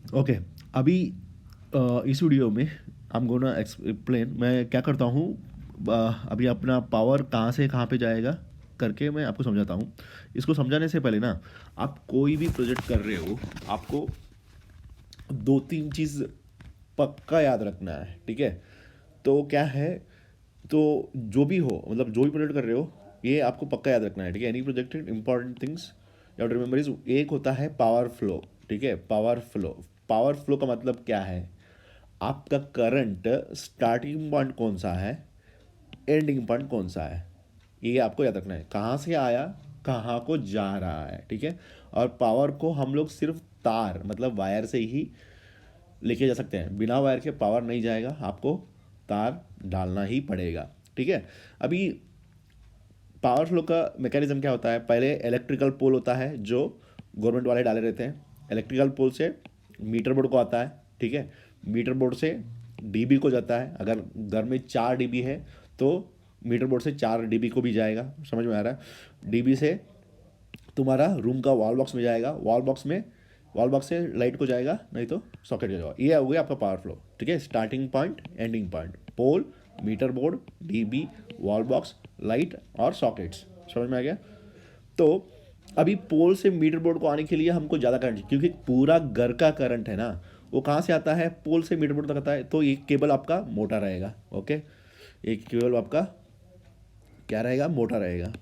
Okay. अभी इस video में आई एम गोना एक्सप्लेन मैं क्या करता हूँ। अभी अपना पावर कहाँ से कहाँ पे जाएगा करके मैं आपको समझाता हूँ। इसको समझाने से पहले ना, आप कोई भी प्रोजेक्ट कर रहे हो, आपको दो तीन चीज़ पक्का याद रखना है, ठीक है। तो क्या है, तो जो भी हो, मतलब जो भी प्रोजेक्ट कर रहे हो, ये आपको पक्का याद रखना है, ठीक है। Any projected important things you have to remember is, एक होता है पावर फ्लो, ठीक है। पावर फ्लो, पावर फ्लो का मतलब क्या है, आपका करंट स्टार्टिंग पॉइंट कौन सा है, एंडिंग पॉइंट कौन सा है, ये आपको याद रखना है। कहाँ से आया, कहाँ को जा रहा है, ठीक है। और पावर को हम लोग सिर्फ तार मतलब वायर से ही लेके जा सकते हैं, बिना वायर के पावर नहीं जाएगा, आपको तार डालना ही पड़ेगा, ठीक है। अभी पावर फ्लो का मैकेनिज्म क्या होता है, पहले इलेक्ट्रिकल पोल होता है जो गवर्नमेंट वाले डाले रहते हैं। इलेक्ट्रिकल पोल से मीटर बोर्ड को आता है, ठीक है। मीटर बोर्ड से डीबी को जाता है, अगर घर में 4 डीबी है तो मीटर बोर्ड से 4 डीबी को भी जाएगा, समझ में आ रहा है। डीबी से तुम्हारा रूम का वॉल बॉक्स में जाएगा, वॉल बॉक्स से लाइट को जाएगा, नहीं तो सॉकेट को जाएगा। ये हो गया आपका पावर फ्लो, ठीक है। Starting point, ending point, pole, meter board, DB, wall box, light और सॉकेट्स, समझ में आ गया। तो अभी पोल से मीटर बोर्ड को आने के लिए हमको ज़्यादा करंट चाहिए, क्योंकि पूरा घर का करंट है ना, वो कहाँ से आता है, पोल से मीटर बोर्ड तक आता है। तो एक केबल आपका मोटा रहेगा, ओके। एक केबल आपका क्या रहेगा, मोटा रहेगा।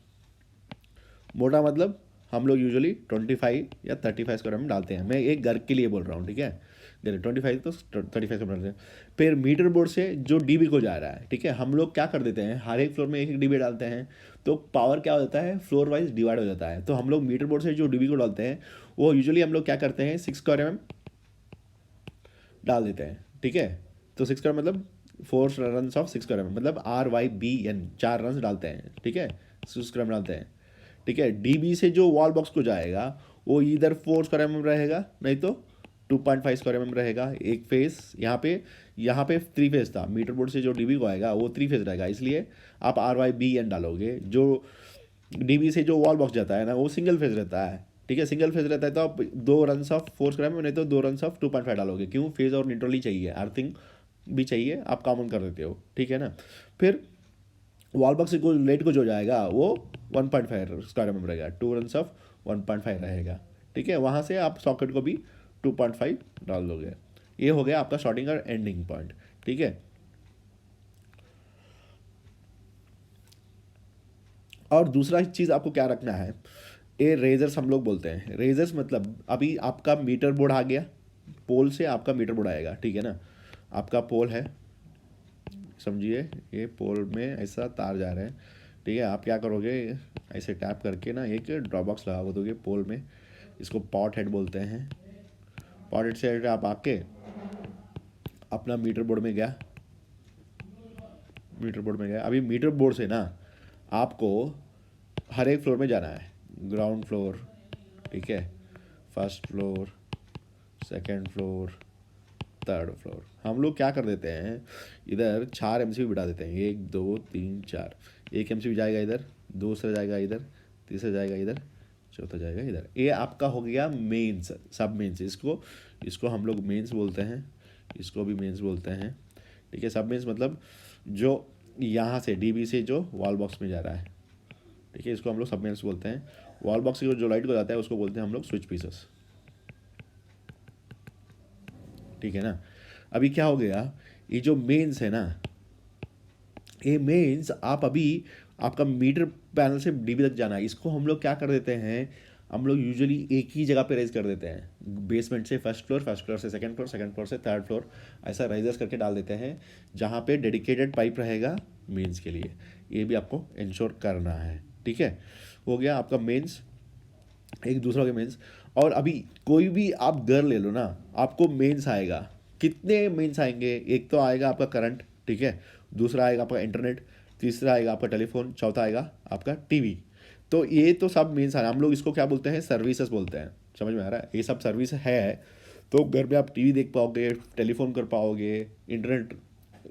मोटा मतलब हम लोग यूजुअली 25 या 35 स्क्वायर में डालते हैं, मैं एक घर के लिए बोल रहा हूँ, ठीक है। देखिए 25 तो 35 का डालते हैं। फिर मीटर बोर्ड से जो डीबी को जा रहा है, ठीक है, हम लोग क्या कर देते हैं, हर एक फ्लोर में एक एक डीबी डालते हैं। तो पावर क्या हो जाता है, फ्लोर वाइज डिवाइड हो जाता है। तो हम लोग मीटर बोर्ड से जो डीबी को डालते हैं, वो यूजुअली हम लोग क्या करते हैं, 6 स्क्वायर डाल देते हैं, ठीक है। तो 6 स्क्वायर मतलब 4 रन ऑफ 6 स्क्वायर मतलब RYBN, 4 रन डालते हैं, ठीक है। 6 स्क्वायर डालते हैं, ठीक है। डीबी से जो वॉल बॉक्स को जाएगा, वो इधर 4 स्क्वायर रहेगा, नहीं तो 2.5 स्क्वायर रहेगा। एक फेस यहाँ पे 3 फेज था, मीटर बोर्ड से जो डीबी को आएगा वो 3 फेज रहेगा, इसलिए आप RYBN डालोगे। जो डीबी से जो वॉल बॉक्स जाता है ना, वो सिंगल फेज रहता है, ठीक है। सिंगल फेज रहता है तो आप 2 रन ऑफ 4 स्क्वायर नहीं तो 2 रन ऑफ 2.5 डालोगे, क्यों, फेज और न्यूट्रल ही चाहिए, अर्थिंग भी चाहिए, आप कॉमन कर देते हो, ठीक है ना। फिर वॉल बॉक्स को लेट को जो जाएगा वो 1.5 स्क्वायर रहेगा, 2 रन ऑफ 1.5 रहेगा, ठीक है। वहाँ से आप सॉकेट को भी 2.5 डाल दोगे। ये हो गया आपका स्टार्टिंग और एंडिंग पॉइंट, ठीक है। और दूसरा चीज़ आपको क्या रखना है, ये रेजर्स हम लोग बोलते हैं। रेजर्स मतलब अभी आपका मीटर बोर्ड आ गया, पोल से आपका मीटर बोर्ड आएगा, ठीक है ना। आपका पोल है, समझिए, ये पोल में ऐसा तार जा रहा है, ठीक है। आप क्या करोगे, ऐसे टैप करके ना एक ड्रॉप बॉक्स लगा दोगे पोल में, इसको पॉट हेड बोलते हैं। पॉट हेड से आप आके अपना मीटर बोर्ड में गया, मीटर बोर्ड में गया। अभी मीटर बोर्ड से ना आपको हर एक फ्लोर में जाना है, ग्राउंड फ्लोर, ठीक है, first floor, second floor, third floor. हम लोग क्या कर देते हैं, इधर 4 MCB बिठा देते हैं, 1 2 3 4। एक MCB जाएगा इधर, दूसरा जाएगा इधर, तीसरा जाएगा इधर, चौथा जाएगा इधर। ये आपका हो गया मेंस, सब मेंस, इसको इसको हम लोग मेंस बोलते हैं, इसको भी मेंस बोलते हैं, ठीक है। सब मेंस मतलब जो यहाँ से डीबी से जो वॉल बॉक्स में जा रहा है, ठीक है, इसको हम लोग सब मेंस बोलते हैं। वॉल बॉक्स की जो लाइट को जाता है उसको बोलते हैं हम लोग स्विच पीसेस, ठीक है ना। अभी क्या हो गया, ये जो मेंस है ना, ये मेंस आप अभी आपका मीटर पैनल से डीबी तक जाना है, इसको हम लोग क्या कर देते हैं, हम लोग यूजुअली एक ही जगह पे राइज कर देते हैं, बेसमेंट से फर्स्ट फ्लोर, फर्स्ट फ्लोर से सेकंड फ्लोर, सेकंड फ्लोर से थर्ड फ्लोर, ऐसा राइजर्स करके डाल देते हैं, जहाँ पे डेडिकेटेड पाइप रहेगा मेंस के लिए। ये भी आपको इंश्योर करना है, ठीक है। हो गया आपका मेंस, एक दूसरा के मेंस। और अभी कोई भी आप घर ले लो ना, आपको मेंस आएगा, कितने मेंस आएंगे, एक तो आएगा आपका करंट, ठीक है, दूसरा आएगा आपका इंटरनेट, तीसरा आएगा आपका टेलीफोन, चौथा आएगा आपका टीवी। तो ये तो सब मेंस आ रहा है, हम लोग इसको क्या बोलते हैं, सर्विसेज बोलते हैं, समझ में आ रहा है, ये सब सर्विस है। तो घर में आप टीवी देख पाओगे, टेलीफोन कर पाओगे, इंटरनेट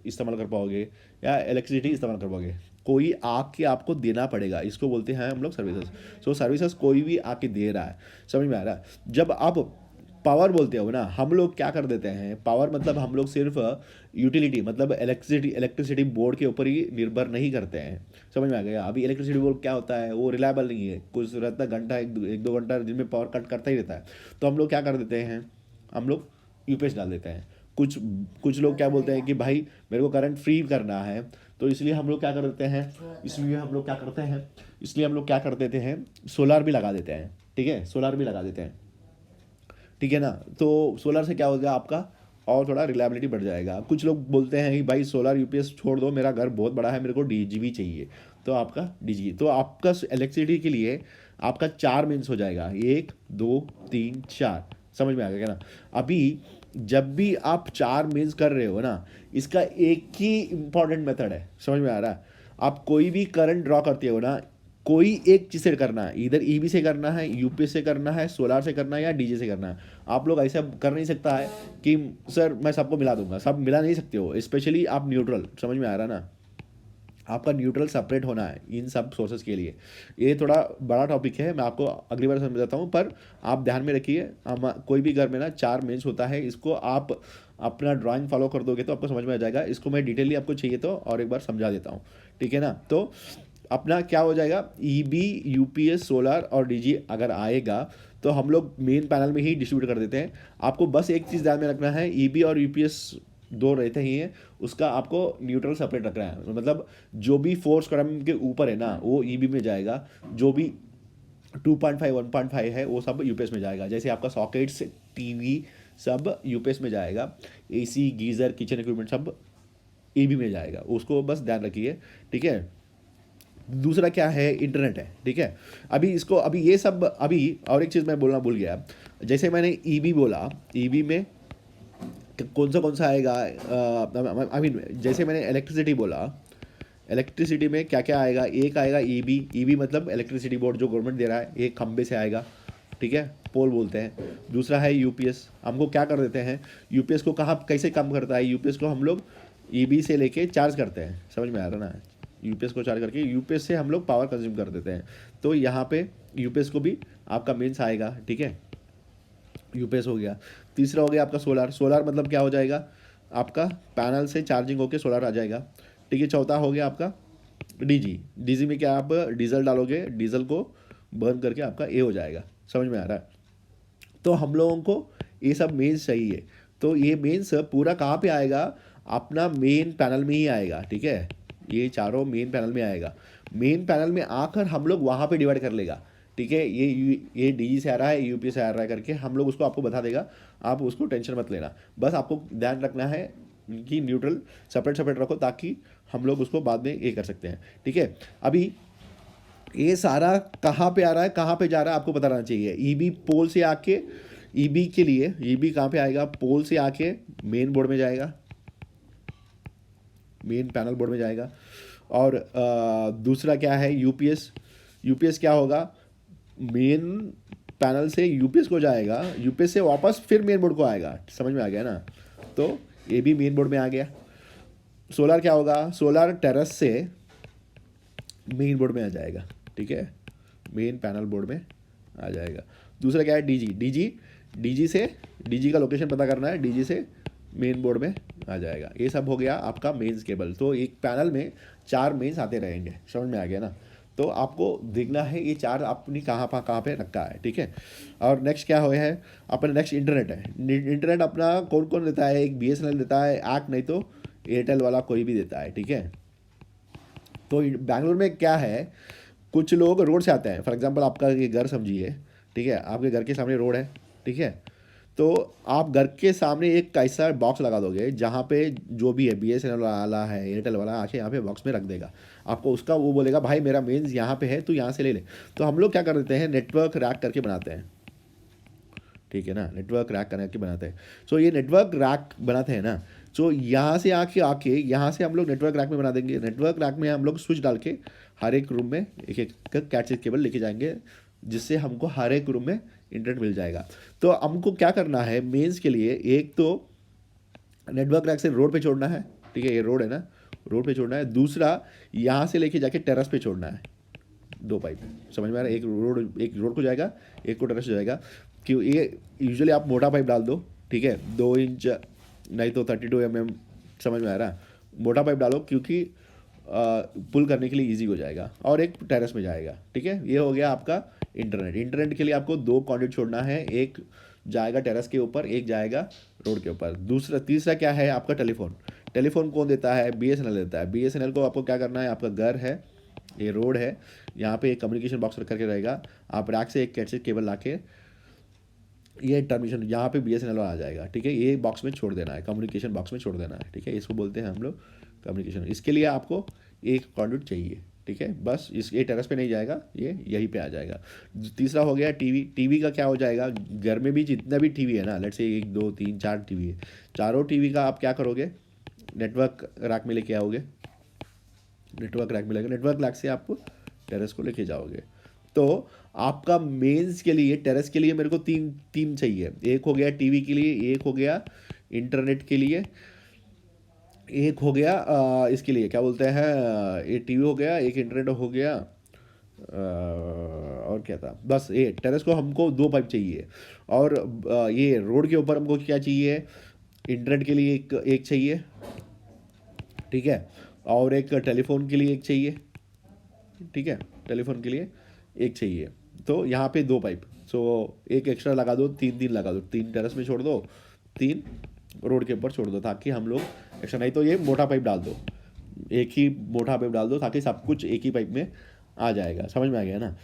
इस्तेमाल कर पाओगे, या इलेक्ट्रिसिटी इस्तेमाल कर पाओगे, कोई आके आपको देना पड़ेगा, इसको बोलते हैं हम लोग सर्विसेज। सो सर्विसेज कोई भी आके दे रहा है, समझ में आ रहा है। जब आप पावर बोलते हो ना, हम लोग क्या कर देते हैं, पावर मतलब हम लोग सिर्फ यूटिलिटी मतलब इलेक्ट्रिसिटी बोर्ड के ऊपर ही निर्भर नहीं करते हैं। समझ में आ गया? अभी इलेक्ट्रिसिटी बोर्ड क्या होता है, वो रिलायबल नहीं है, कुछ रहता है घंटा एक दो घंटा दिन में पावर कट करता ही रहता है। तो हम लोग क्या कर देते हैं, हम लोग यूपीएस डाल देते हैं। कुछ कुछ लोग क्या बोलते हैं कि भाई मेरे को करंट फ्री करना है, तो इसलिए हम लोग क्या कर देते हैं, इसलिए हम लोग क्या कर देते हैं, सोलार भी लगा देते हैं। ठीक है, सोलार भी लगा देते हैं। ठीक है ना? तो सोलर से क्या हो गया आपका, और थोड़ा रिलायबिलिटी बढ़ जाएगा। कुछ लोग बोलते हैं कि भाई सोलर यूपीएस छोड़ दो, मेरा घर बहुत बड़ा है, मेरे को डीजीवी चाहिए, तो आपका डीजी, तो आपका इलेक्ट्रिसिटी के लिए आपका 4 मीन्स हो जाएगा, 1 2 3 4। समझ में आ गया क्या ना? अभी जब भी आप 4 मीन्स कर रहे हो ना, इसका एक ही इंपॉर्टेंट मेथड है। समझ में आ रहा है? आप कोई भी करंट ड्रॉ करते हो ना, कोई एक चीज़ से करना है, इधर ईबी से करना है, यूपीएस से करना है, सोलार से करना है, या डीजे से करना है। आप लोग ऐसा कर नहीं सकता है कि सर मैं सबको मिला दूंगा, सब मिला नहीं सकते हो, स्पेशली आप न्यूट्रल। समझ में आ रहा ना? आपका न्यूट्रल सेपरेट होना है इन सब सोर्सेज के लिए। ये थोड़ा बड़ा टॉपिक है, मैं आपको अगली बार समझाता हूँ, पर आप ध्यान में रखिए। हम कोई भी घर में ना 4 मेंस होता है, इसको आप अपना ड्राइंग फॉलो कर दोगे तो आपको समझ में आ जाएगा। इसको मैं डिटेली आपको चाहिए तो और एक बार समझा देता हूँ। ठीक है ना? तो अपना क्या हो जाएगा, ईबी यूपीएस सोलर और डीजी अगर आएगा तो हम लोग मेन पैनल में ही डिस्ट्रीब्यूट कर देते हैं। आपको बस एक चीज़ ध्यान में रखना है, ईबी और यूपीएस दो रहते ही हैं, उसका आपको न्यूट्रल सेपरेट रखना है। मतलब जो भी फोर्स करंट के ऊपर है ना, वो ईबी में जाएगा, जो भी 2.5 1.5 है वो सब यूपीएस में जाएगा। जैसे आपका सॉकेट्स, टीवी सब यूपीएस में जाएगा, एसी गीज़र किचन इक्विपमेंट सब ईबी में जाएगा, उसको बस ध्यान रखिए। ठीक है? दूसरा क्या है, इंटरनेट है। ठीक है? अभी इसको, अभी ये सब, अभी और एक चीज़ मैं बोलना भूल गया। जैसे मैंने ईबी बोला, ईबी में कौन सा आएगा, आई मीन जैसे मैंने इलेक्ट्रिसिटी बोला, इलेक्ट्रिसिटी में क्या क्या आएगा, एक आएगा ईबी, ईबी मतलब इलेक्ट्रिसिटी बोर्ड जो गवर्नमेंट दे रहा है, एक खंबे से आएगा। ठीक है, पोल बोलते हैं। दूसरा है यूपीएस, हमको क्या कर देते हैं, यूपीएस को कहाँ कैसे काम करता है, यूपीएस को हम लोग ईबी से लेके चार्ज करते हैं। समझ में आ रहा ना? यूपीएस को चार्ज करके यूपीएस से हम लोग पावर कंज्यूम कर देते हैं। तो यहाँ पे यूपीएस को भी आपका मेंस आएगा। ठीक है, यूपीएस हो गया। तीसरा हो गया आपका सोलार, सोलार मतलब क्या हो जाएगा, आपका पैनल से चार्जिंग होके सोलार आ जाएगा। ठीक है, चौथा हो गया आपका डीजी, डीजी में क्या आप डीजल डालोगे, डीजल को बर्न करके आपका ए हो जाएगा। समझ में आ रहा है? तो हम लोगों को ये सब मेंस चाहिए। तो ये मेंस पूरा कहाँ पे आएगा, अपना मेन पैनल में ही आएगा। ठीक है, ये चारों मेन पैनल में आएगा। मेन पैनल में आकर हम लोग वहाँ पे डिवाइड कर लेगा। ठीक है, ये डीजी से आ रहा है, यूपी से आ रहा है करके हम लोग उसको आपको बता देगा। आप उसको टेंशन मत लेना, बस आपको ध्यान रखना है कि न्यूट्रल सेपरेट सेपरेट रखो, ताकि हम लोग उसको बाद में ये कर सकते हैं। ठीक है, अभी ये सारा कहाँ पे आ रहा है, कहाँ पे जा रहा है, आपको पता रहना चाहिए। ईबी पोल से आके, ईबी के लिए ईबी कहाँ पे आएगा, पोल से आके मेन बोर्ड में जाएगा, मेन पैनल बोर्ड में जाएगा। और दूसरा क्या है, यूपीएस, यूपीएस क्या होगा, मेन पैनल से यूपीएस को जाएगा, यूपीएस से वापस फिर मेन बोर्ड को आएगा। समझ में आ गया ना? तो ये भी मेन बोर्ड में आ गया। सोलर क्या होगा, सोलर टेरेस से मेन बोर्ड में आ जाएगा। ठीक है, मेन पैनल बोर्ड में आ जाएगा। दूसरा क्या है, डीजी, डीजी डीजी से, डीजी का लोकेशन पता करना है, डीजी से मेन बोर्ड में आ जाएगा। ये सब हो गया आपका मेंस केबल। तो एक पैनल में 4 मेंस आते रहेंगे। समझ में आ गया ना? तो आपको देखना है ये 4 अपनी कहाँ पे रखा है। ठीक है, और नेक्स्ट क्या हो है, अपना नेक्स्ट इंटरनेट है। इंटरनेट अपना कौन कौन देता है, एक बीएसएनएल देता है, एक्ट नहीं तो एयरटेल वाला कोई भी देता है। ठीक है, तो बैंगलोर में क्या है, कुछ लोग रोड से आते हैं। फॉर एग्जांपल आपका ये घर समझिए। ठीक है, आपके घर के सामने रोड है। ठीक है, तो आप घर के सामने एक ऐसा बॉक्स लगा दोगे जहाँ पे जो भी है, बीएसएनएल वाला है, एयरटेल वाला, आके यहाँ पे बॉक्स में रख देगा आपको। उसका वो बोलेगा भाई मेरा मेन्स यहाँ पे है, तू यहाँ से ले ले। तो हम लोग क्या कर देते हैं, नेटवर्क रैक करके बनाते हैं। ठीक है ना, नेटवर्क रैक करके बनाते हैं। सो ये नेटवर्क रैक बनाते हैं ना, सो यहाँ से आके आके यहाँ से हम लोग नेटवर्क रैक में बना देंगे। नेटवर्क रैक में हम लोग स्विच डाल के हर एक रूम में एक एक कैट केबल लेके जाएंगे, जिससे हमको हर एक रूम में इंटरनेट मिल जाएगा। तो हमको क्या करना है मेंस के लिए, एक तो नेटवर्क रैक से रोड पे छोड़ना है। ठीक है, ये रोड है ना, रोड पे छोड़ना है। दूसरा यहाँ से लेके जाके टेरेस पे छोड़ना है, 2 पाइप। समझ में आ रहा है? एक रोड को जाएगा, एक को टेरेस जाएगा। क्यों ये यूजुअली आप मोटा पाइप डाल दो, ठीक है, 2 इंच नहीं तो 32 mm, समझ में आ रहा है, मोटा पाइप डालो क्योंकि पुल करने के लिए इजी हो जाएगा और एक टेरेस में जाएगा, ठीक है। ये हो गया आपका इंटरनेट। इंटरनेट के लिए आपको 2 कंडक्ट छोड़ना है, एक जाएगा टेरेस के ऊपर, एक जाएगा रोड के ऊपर। दूसरा तीसरा क्या है आपका टेलीफोन। टेलीफोन कौन देता है, BSNL देता है। BSNL को आपको क्या करना है, आपका घर है, ये रोड है, यहाँ पे एक कम्युनिकेशन बॉक्स रख करके रहेगा, आप रैक से एक कैट केबल ला के ये टर्मिनेशन यहाँ पे BSNL आ जाएगा, ठीक है। ये बॉक्स में छोड़ देना है, कम्युनिकेशन बॉक्स में छोड़ देना है, ठीक है। इसको बोलते हैं हम लोग कम्युनिकेशन। इसके लिए आपको एक कॉन्डुइट चाहिए, ठीक है। बस इस ये टेरेस पे नहीं जाएगा, ये यहीं पे आ जाएगा। तीसरा हो गया टीवी। टीवी का क्या हो जाएगा, घर में भी जितना भी टीवी है ना, लेट्स से 1 2 3 4 टीवी है, चारों टीवी का आप क्या करोगे, नेटवर्क रैक में लेके आओगे, नेटवर्क रैक में लगेगा, नेटवर्क रैक से आप टेरेस को लेके जाओगे। तो आपका मेंस के लिए, टेरेस के लिए मेरे को तीन तीन चाहिए। एक हो गया टीवी के लिए, एक हो गया इंटरनेट के लिए, एक हो गया इसके लिए क्या बोलते हैं, ये टीवी हो गया, एक इंटरनेट हो गया, और क्या था, बस ये टेरेस को हमको 2 पाइप चाहिए। और ये रोड के ऊपर हमको क्या चाहिए, इंटरनेट के लिए एक एक चाहिए, ठीक है, और एक टेलीफोन के लिए एक चाहिए, ठीक है, टेलीफोन के लिए एक चाहिए। तो यहाँ पे 2 पाइप, सो एक एक्स्ट्रा लगा दो, 3 3 लगा दो, 3 टेरेस में छोड़ दो, 3 रोड के ऊपर छोड़ दो, ताकि हम लोग एक्स्ट्रा, नहीं तो ये मोटा पाइप डाल दो, एक ही मोटा पाइप डाल दो, ताकि सब कुछ एक ही पाइप में आ जाएगा। समझ में आ गया ना।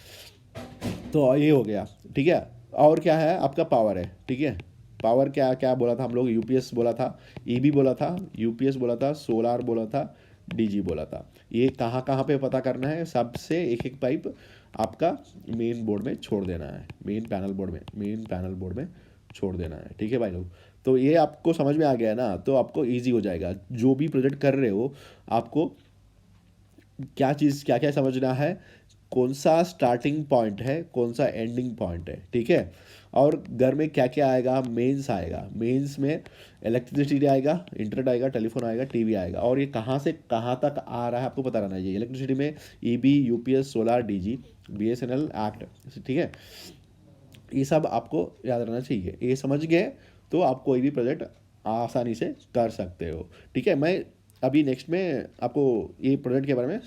तो ये हो गया, ठीक है। और क्या है आपका पावर है, ठीक है। पावर क्या क्या बोला था हम लोग, यूपीएस बोला था, ईबी बोला था, यूपीएस बोला था, सोलार बोला था, डीजी बोला था। ये कहाँ कहाँ पे पता करना है, सबसे एक एक पाइप आपका मेन बोर्ड में छोड़ देना है, मेन पैनल बोर्ड में छोड़ देना है, ठीक है भाई लोग। तो ये आपको समझ में आ गया ना, तो आपको ईजी हो जाएगा जो भी प्रोजेक्ट कर रहे हो। आपको क्या चीज़ क्या क्या समझना है, कौन सा स्टार्टिंग पॉइंट है, कौन सा एंडिंग पॉइंट है, ठीक है। और घर में क्या क्या आएगा, मेंस आएगा, मेंस में इलेक्ट्रिसिटी आएगा, इंटरनेट आएगा, टेलीफोन आएगा, टीवी आएगा, और ये कहाँ से कहाँ तक आ रहा है आपको पता रहना चाहिए। इलेक्ट्रिसिटी में EB, UPS, solar, DG, BSNL act, ठीक है। ये सब आपको याद रहना चाहिए। ये समझ गए तो आप कोई भी प्रोजेक्ट आसानी से कर सकते हो, ठीक है। मैं अभी नेक्स्ट में आपको ये प्रोजेक्ट के बारे में